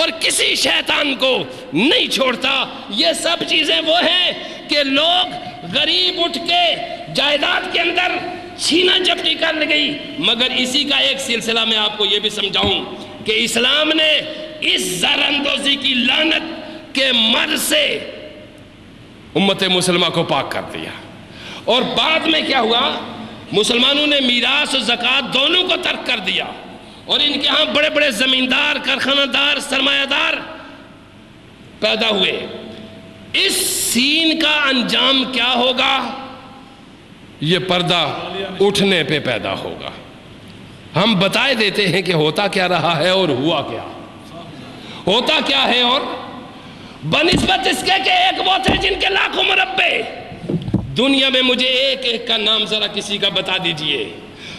اور کسی شیطان کو نہیں چھوڑتا۔ یہ سب چیزیں وہ ہیں کہ لوگ غریب اٹھ کے جائیداد کے اندر چھینا جھپٹی کر گئی، مگر اسی کا ایک سلسلہ میں آپ کو یہ بھی سمجھاؤں کہ اسلام نے اس زر اندوزی کی لعنت کے مرض سے امت مسلمہ کو پاک کر دیا۔ اور بعد میں کیا ہوا؟ مسلمانوں نے میراث و زکوٰۃ دونوں کو ترک کر دیا، اور ان کے ہاں بڑے بڑے زمیندار، کارخانہ دار، سرمایہ دار پیدا ہوئے۔ اس سین کا انجام کیا ہوگا؟ یہ پردہ اٹھنے پہ پیدا ہوگا۔ ہم بتائے دیتے ہیں کہ ہوتا کیا رہا ہے اور ہوا کیا، ہوتا کیا ہے، اور بنسبت اس کے کہ ایک وہ تھے جن کے لاکھوں مربع۔ دنیا میں مجھے ایک ایک کا نام ذرا کسی کا بتا دیجئے،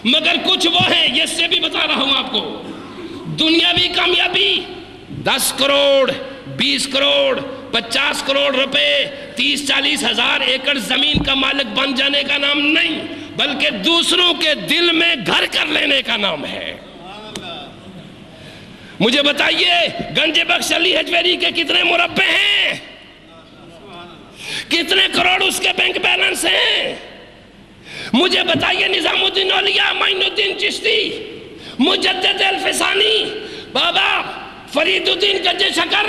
مگر کچھ وہ ہیں، یہ سے بھی بتا رہا ہوں آپ کو، دنیاوی کامیابی 10 کروڑ 20 کروڑ 50 کروڑ روپے 30-40 ہزار ایکڑ زمین کا مالک بن جانے کا نام نہیں، بلکہ دوسروں کے دل میں گھر کر لینے کا نام ہے۔ مجھے بتائیے گنج بخش علی حجویری کے کتنے مربع ہیں؟ کتنے کروڑ اس کے بینک بیلنس ہیں؟ مجھے بتائیے نظام الدین اولیاء، معین الدین چشتی، مجدد الفسانی، بابا فرید الدین گنج شکر،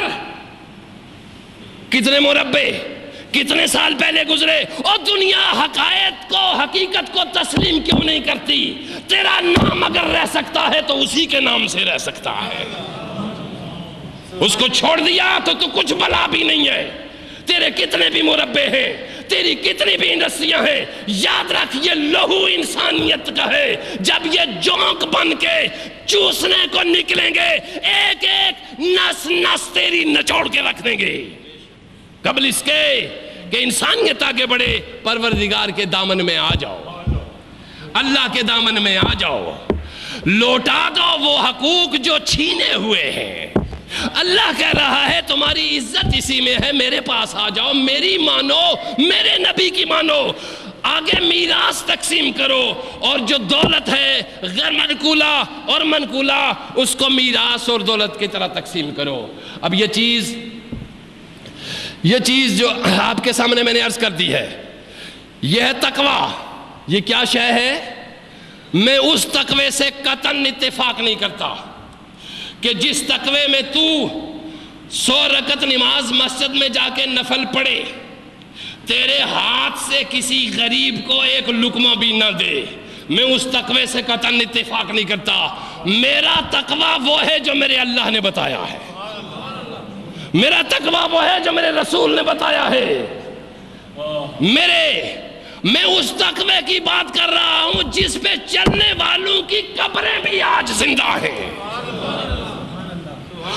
کتنے مربع، کتنے سال پہلے گزرے؟ اور دنیا حقائق کو، حقیقت کو تسلیم کیوں نہیں کرتی؟ تیرا نام اگر رہ سکتا ہے تو اسی کے نام سے رہ سکتا ہے، اس کو چھوڑ دیا تو کچھ بلا بھی نہیں ہے۔ تیرے کتنے بھی مربع ہیں، تیری کتنی بھی انڈسٹریاں ہیں، یاد رکھ یہ لہو انسانیت کا ہے۔ جب یہ جونک بن کے چوسنے کو نکلیں گے، ایک ایک نس نس تیری نچوڑ کے رکھ دیں گے، قبل اس کے کہ انسانیت آگے بڑھے۔ پروردگار کے دامن میں آ جاؤ، اللہ کے دامن میں آ جاؤ، لوٹا دو وہ حقوق جو چھینے ہوئے ہیں۔ اللہ کہہ رہا ہے تمہاری عزت اسی میں ہے، میرے پاس آ جاؤ، میری مانو، میرے نبی کی مانو، آگے میراث تقسیم کرو، اور جو دولت ہے غیر منقولہ اور منقولہ اس کو میراث اور دولت کی طرح تقسیم کرو۔ اب یہ چیز جو آپ کے سامنے میں نے عرض کر دی ہے، یہ ہے تقوی۔ یہ کیا شے ہے؟ میں اس تقوی سے قطعاً اتفاق نہیں کرتا کہ جس تقوی میں تو 100 رکعت نماز مسجد میں جا کے نفل پڑھے، تیرے ہاتھ سے کسی غریب کو ایک لقمہ بھی نہ دے، میں اس تقوی سے قطعاً اتفاق نہیں کرتا۔ میرا تقوی وہ ہے جو میرے اللہ نے بتایا ہے، میرا تقوی وہ ہے جو میرے رسول نے بتایا ہے۔ میں اس تقوی کی بات کر رہا ہوں جس پہ چلنے والوں کی قبریں بھی آج زندہ ہیں،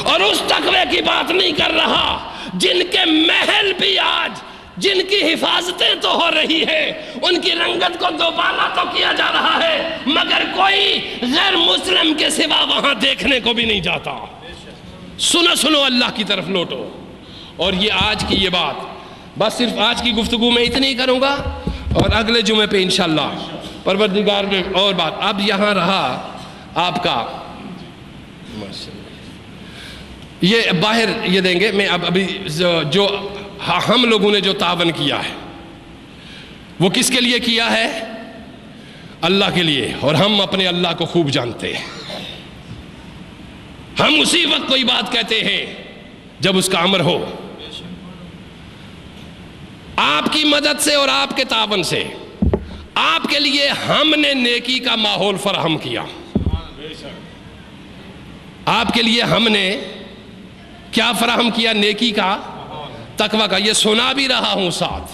اور اس تقوی کی بات نہیں کر رہا جن کے محل بھی آج، جن کی حفاظتیں تو ہو رہی ہے، ان کی رنگت کو دوبالا تو کیا جا رہا ہے، مگر کوئی غیر مسلم کے سوا وہاں دیکھنے کو بھی نہیں جاتا۔ سنو اللہ کی طرف لوٹو۔ اور یہ آج کی یہ بات، بس صرف آج کی گفتگو میں اتنی کروں گا، اور اگلے جمعے پہ انشاءاللہ پروردگار میں اور بات۔ اب یہاں رہا آپ کا یہ باہر یہ دیں گے، میں ابھی جو ہم لوگوں نے جو تعاون کیا ہے وہ کس کے لیے کیا ہے؟ اللہ کے لیے، اور ہم اپنے اللہ کو خوب جانتے ہیں۔ ہم اسی وقت کوئی بات کہتے ہیں جب اس کا امر ہو۔ آپ کی مدد سے اور آپ کے تعاون سے آپ کے لیے ہم نے نیکی کا ماحول فراہم کیا۔ آپ کے لیے ہم نے کیا فراہم کیا؟ نیکی کا، تقوی کا۔ یہ سنا بھی رہا ہوں ساتھ،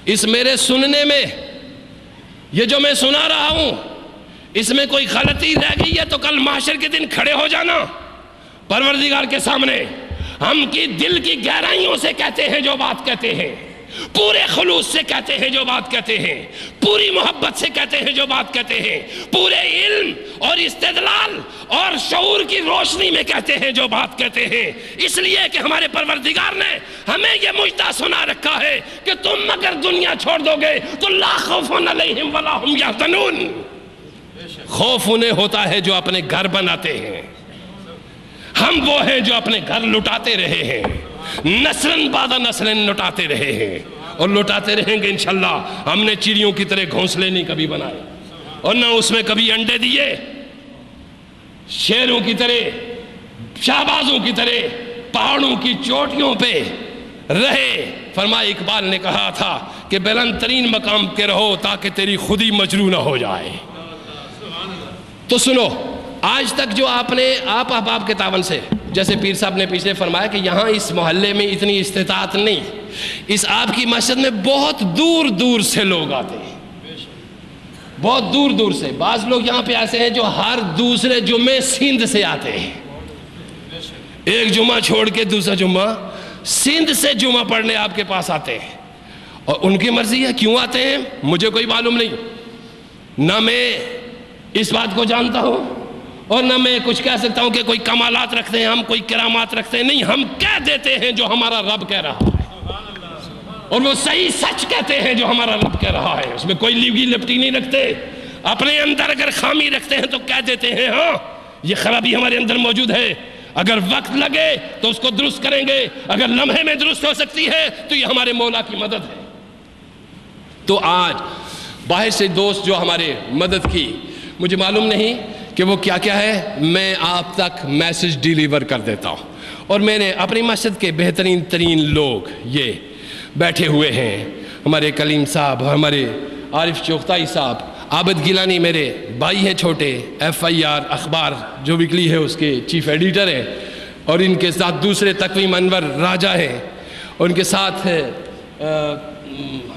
اس میرے سننے میں، یہ جو میں سنا رہا ہوں، اس میں کوئی غلطی رہ گئی ہے تو کل محشر کے دن کھڑے ہو جانا پروردگار کے سامنے۔ ہم کی دل کی گہرائیوں سے کہتے ہیں جو بات کہتے ہیں، پورے خلوص سے کہتے ہیں جو بات کہتے ہیں، پوری محبت سے کہتے ہیں جو بات کہتے ہیں، پورے علم اور استدلال اور شعور کی روشنی میں کہتے ہیں جو بات کہتے ہیں، اس لیے کہ ہمارے پروردگار نے ہمیں یہ مجدہ سنا رکھا ہے کہ تم اگر دنیا چھوڑ دو گے تو لا خوف علیہم ولا ہم یحزنون۔ خوف انہیں ہوتا ہے جو اپنے گھر بناتے ہیں، ہم وہ ہیں جو اپنے گھر لٹاتے رہے ہیں، نسلن بعد نسلن لٹاتے رہے ہیں اور لٹاتے رہیں گے انشاءاللہ۔ ہم نے چڑیوں کی طرح گھونسلے نہیں کبھی بنائے اور نہ اس میں کبھی انڈے دیے، شیروں کی طرح، شہبازوں کی طرح پہاڑوں کی چوٹیوں پہ رہے۔ فرمایا اقبال نے کہا تھا کہ بلند ترین مقام کے رہو تاکہ تیری خودی مجروح نہ ہو جائے۔ تو سنو، آج تک جو آپ احباب کے تعاون سے، جیسے پیر صاحب نے پیچھے فرمایا کہ یہاں اس محلے میں اتنی استطاعت نہیں، اس آپ کی مسجد میں بہت دور دور سے لوگ آتے ہیں، بہت دور دور سے۔ بعض لوگ یہاں پہ ایسے ہیں جو ہر دوسرے جمعے سندھ سے آتے ہیں، ایک جمعہ چھوڑ کے دوسرا جمعہ سندھ سے جمعہ پڑھنے آپ کے پاس آتے ہیں، اور ان کی مرضی ہے کیوں آتے ہیں مجھے کوئی معلوم نہیں، نہ میں اس بات کو جانتا ہوں اور نہ میں کچھ کہہ سکتا ہوں کہ کوئی کمالات رکھتے ہیں ہم، کوئی کرامات رکھتے ہیں، نہیں، ہم کہہ دیتے ہیں جو ہمارا رب کہہ رہا ہے، اور وہ صحیح سچ کہتے ہیں جو ہمارا رب کہہ رہا ہے، اس میں کوئی لیوگی لپٹی نہیں رکھتے۔ اپنے اندر اگر خامی رکھتے ہیں تو کہہ دیتے ہیں ہاں یہ خرابی ہمارے اندر موجود ہے، اگر وقت لگے تو اس کو درست کریں گے، اگر لمحے میں درست ہو سکتی ہے تو یہ ہمارے مولا کی مدد ہے۔ تو آج باہر سے دوست جو ہمارے مدد کی، مجھے معلوم نہیں کہ وہ کیا کیا ہے، میں آپ تک میسج ڈیلیور کر دیتا ہوں، اور میں نے اپنی مسجد کے بہترین ترین لوگ یہ بیٹھے ہوئے ہیں، ہمارے کلیم صاحب، ہمارے عارف چوختائی صاحب، عابد گیلانی میرے بھائی ہیں چھوٹے، FIR اخبار جو ویکلی ہے اس کے چیف ایڈیٹر ہیں، اور ان کے ساتھ دوسرے تقویم انور راجہ ہیں، اور ان کے ساتھ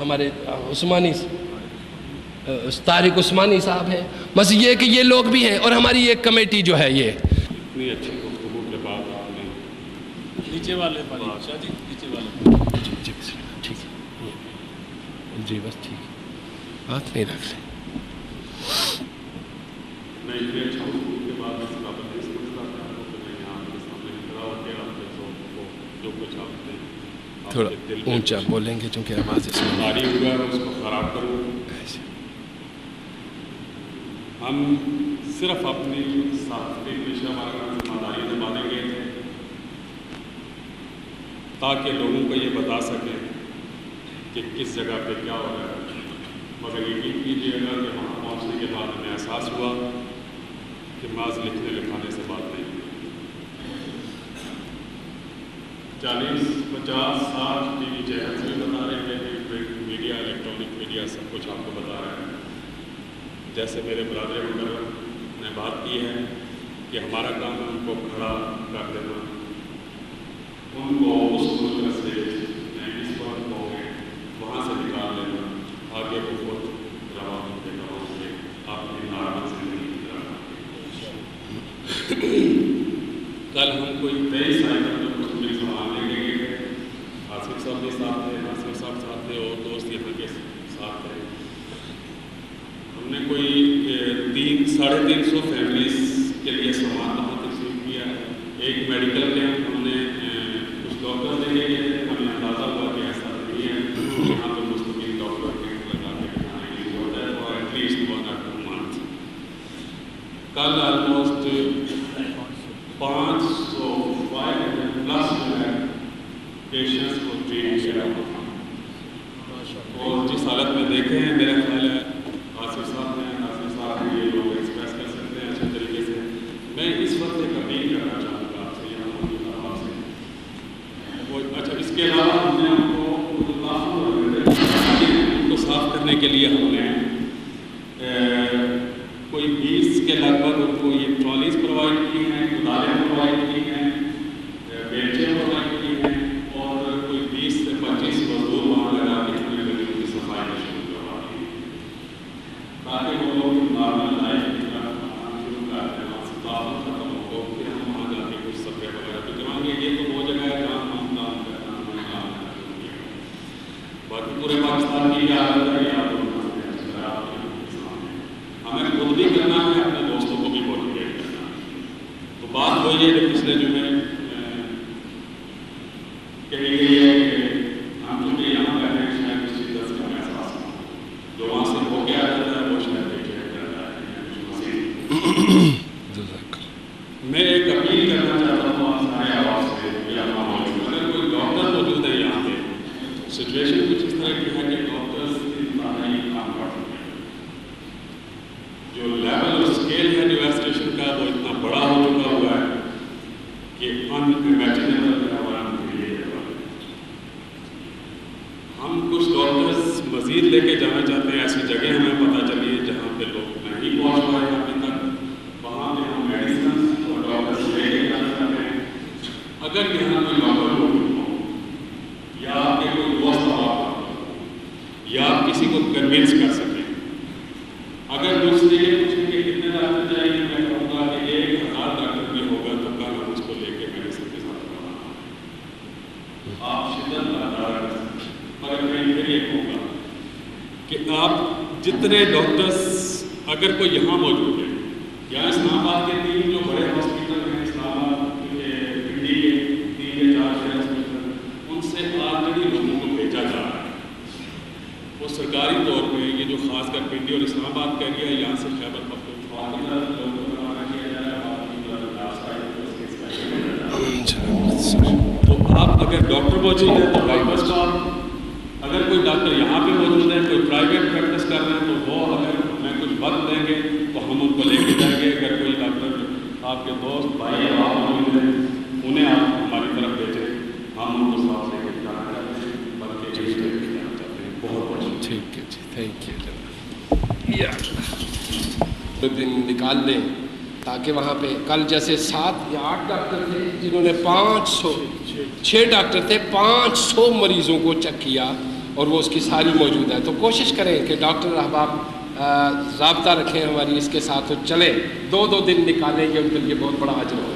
ہمارے عثمانی طارق عثمانی صاحب ہیں، بس یہ کہ یہ لوگ بھی ہیں، اور ہماری ایک کمیٹی جو ہے یہ اتنی اچھی گفتگو کے بعد آپ نے نیچے والے بادشاہ جی، نیچے والے ٹھیک ہے جی، بس ٹھیک ہے، بات نہیں رکھ لیں۔ میں اتنی اچھی گفتگو کے بعد اس قابل نہیں سمجھتا تھا کہ میں یہاں کے سامنے کھڑا ہو کے آپ کے ذوق کو جو کچھ آپ نے تھوڑا اونچا بولیں گے چونکہ آواز اس میں بھاری ہوا ہے اس کو خراب کروں۔ ہم صرف اپنی صحافتی پیشہ وارانہ ذمہ داری نبھانے گئے تھے تاکہ لوگوں کو یہ بتا سکیں کہ کس جگہ پہ کیا ہو رہا ہے، مگر یقین کیجیے گا کہ وہاں پہنچنے کے بعد ہمیں احساس ہوا کہ محض لکھنے لکھانے سے بات نہیں، 40-50 60 ٹی وی چینلز بھی بتا رہے ہیں، میڈیا، الیکٹرانک میڈیا سب کچھ آپ کو بتا رہا ہے۔ جیسے میرے برادر مکرم نے بات کی ہے کہ ہمارا کام ہے ان کو کھڑا کر دینا، ان کو اس ملک سے اس وقت ہو گئے وہاں سے نکال لینا، آگے وہ خود روا ہوتے ہوں گے اپنی نارمل زندگی کی طرح۔ کل ہم کوئی 23 آئٹم جو کچھ بھی سنبھالنے کے لیے آصف صاحب کے ساتھ تھے، ناصر صاحب ساتھ تھے، اور دوست یہاں کے ساتھ تھے، ہم نے کوئی 350 فیملیز کے لیے سامان وہاں تقسیم کیا ہے۔ ایک میڈیکل کیمپ ہم نے کچھ ڈاکٹر دے کے گئے تھے، ہمیں اندازہ ہوا کہ ایسا نہیں ہے، یہاں پہ مستقل ڈاکٹر کیمپ لگا کے بٹھانے کی ضرورت ہے اور ایٹ لیسٹ 1 or 2 months۔ کل آلموسٹ 500 پلس جو ہے پیشنٹس کو ٹریٹ کیا، اور جس حالت میں دیکھے ہیں میرا خیال ہے آصف صاحب نے یہ لوگ ایکسپریس کر سکتے ہیں اچھے طریقے سے۔ میں اس وقت ایک اپیل کرنا چاہوں گا آپ سے یہاں کی طرف سے، وہ اچھا اس کے علاوہ ہم نے آپ کو صاف کرنے کے لیے ہم نے کوئی 20 کے لگ بھگ ان کو یہ ٹرالیز پرووائڈ کی ہیں، کدالیں پرووائڈ کی ہیں، بیلچیں پرووائڈ کی ہیں، اور کوئی 20 سے 25 مزدور وہاں لگا کے ہمیں گلیوں کی صفائی میں شروع کروا دی تاکہ وہ لوگ نارمل لائف کی طرف شروع کرتے ہیں، صفائی ختم ہو، پھر ہم وہاں جا کے کچھ صفائی وغیرہ بھی کریں گے۔ یہ تو وہ جگہ ہے جہاں ہم کام کرنا باقی پورے پاکستان کی حالت ہے، ہمیں خود بھی کرنا ہے، اپنے دوستوں کو بھی موٹیویٹ کرنا ہے۔ تو بات وہی ہے کہ پچھلے جمعے کہی گئی ہے کہ ہم جو بھی یہاں بیٹھے ہیں شاید اس چیز کا ہمیں احساس ہو، جو وہاں سے ہو کے آ جاتا ہے وہ شاید دیکھے جاتا ہے۔ میں ایک اپیل کرنا چاہتا ہوں یہ unimaginable ہے اور unbelievable ہے۔ ہم کچھ ڈاکٹرز مزید لے کے جانا چاہتے ہیں، ایسی جگہ ہمیں پتہ چلی ہے جہاں پہ لوگ نہیں پہنچ پائے ابھی تک، وہاں پہ ہم میڈیسنس اور ڈاکٹرز لے کے جانا چاہتے ہیں۔ اگر یہاں کوئی ڈاکٹر ہو یا آپ کے کوئی دوست آپ یا آپ کسی کو کنوینس کر سکیں، اگر مجھ سے یہ پوچھیں کہ کتنے ڈاکٹر چاہیے، میں کہوں گا کہ 1000 ڈاکٹر بھی ہوگا تو کل ہم اس کو لے کے میڈیسن کے ساتھ آپ شدت بردار کر سکتے ہیں۔ مگر میں پھر یہ کہوں گا کہ آپ جتنے ڈاکٹرز اگر کوئی یہاں موجود ہے یا اسلام آباد کے 3 جو بڑے ہاسپٹل ہیں، اسلام آباد کے پنڈی کے 3 یا 4 بڑے ہاسپٹل، ان سے آلریڈی لوگوں کو بھیجا جا رہا ہے۔ وہ سرکاری طور پہ یہ جو خاص کر پنڈی اور اسلام آباد کا ایریا ہے، یہاں سے خیبر پختونخوا کی طرف لوگوں کو روانہ کیا جا رہا ہے، باقی طرف راستہ تو آپ اگر ڈاکٹر موجود ہیں تو ڈاکٹرس کو اگر کوئی ڈاکٹر یہاں پہ موجود ہے، کوئی پرائیویٹ پریکٹس کر رہے ہیں تو وہ اگر ہمیں کچھ وقت دیں گے تو ہم ان کو لے کے جائیں گے۔ اگر کوئی ڈاکٹر آپ کے دوست بھائی آپ موجود ہیں، انہیں آپ ہماری طرف بھیجیں، ہم ان کو ساتھ لے کے جانا چاہتے ہیں، بلکہ لے کے جانا چاہتے ہیں۔ بہت بہت ٹھیک ہے جی، تھینک یو جناب۔ یا دن نکال لیں تاکہ وہاں پہ کل جیسے 7 یا 8 ڈاکٹر تھے جنہوں نے 6 ڈاکٹر تھے 500 مریضوں کو چیک کیا اور وہ اس کی ساری موجود ہے۔ تو کوشش کریں کہ ڈاکٹر احباب رابطہ رکھیں ہماری اس کے ساتھ، تو چلیں 2 دن نکالیں، یہ ان کے لیے بہت بڑا اجر ہوگا۔